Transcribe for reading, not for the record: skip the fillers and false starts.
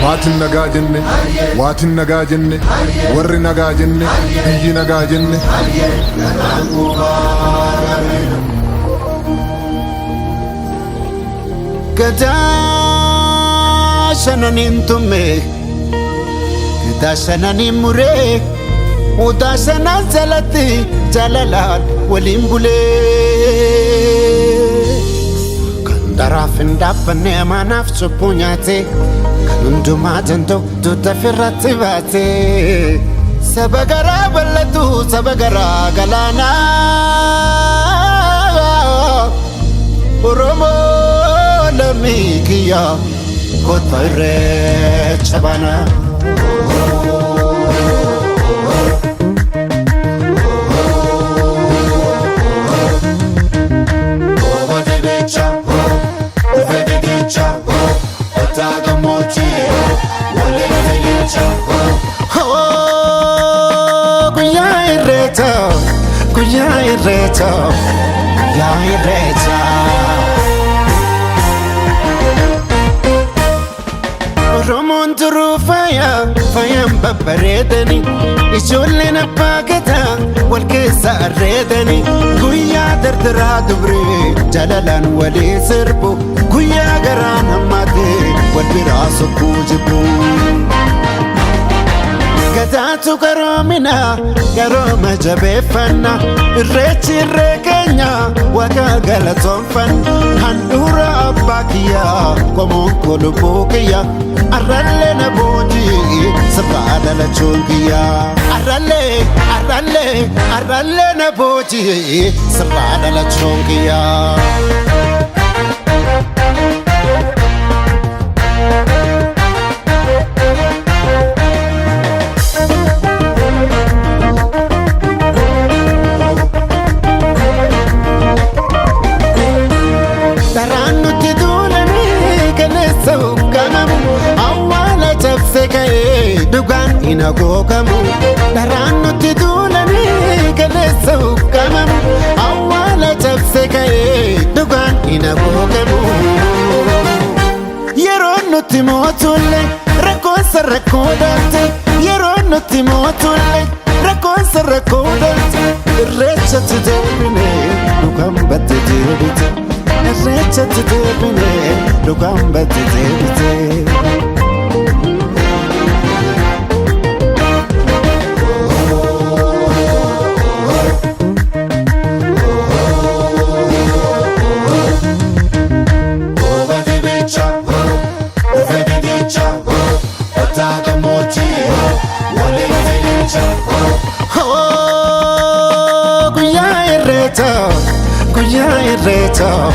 Maatiin nagaa jenne, waatiin nagaa jenne, warri nagaa jenne, biyyi nagaa jenne. Gadaa shananiin tumme, gadaa shananiin muree, udaa shanaan jalatti jalalaan waliin bulee. Kan daraaf hin dhaabbanne amaanaaf cubbuu nyaate. Hundumaa danda'u tuuta firratti baate. Saba garaa bal'atu saba garaa galaanaa. Oromoo lammii kiyya kottu irreecha baana. Guyyaa irreechaa Oromoon turuu faayaan babbareedani. Ijoolleen abbaa gadaa wal keessa arreedani. Guyyaa dardaraa dubree jalalaan walii sirbu. Guyyaa garaan hammaatee wal biraa sokkuu jibbu. Gadaatu garoomina garooma jabeeffanna. Irreechi irree keenya waaqa galatoonfanna. Handhuura abbaa kiyyaa qomoon kolubbuu kiyya. Arrallee na boojii sirraa dhalachuun kiyyaa. Arrallee na boojii sirraa dhalachuun kiyyaa. Dugaan ina googamu daraan nuti duulanii galeessa uggamamu. Awwaala cabse ka'ee dugaan ina googamu. Yeroo nuti mootulle rakkoonsa rakkoo dhalte. Yeroo nuti mootulle rakkoonsa rakkoo dhalte. Irreechatti deebinee dhugaan batte deebite. Irreechatti deebinee dhugaan batte deebite. Guyyaa irreechaa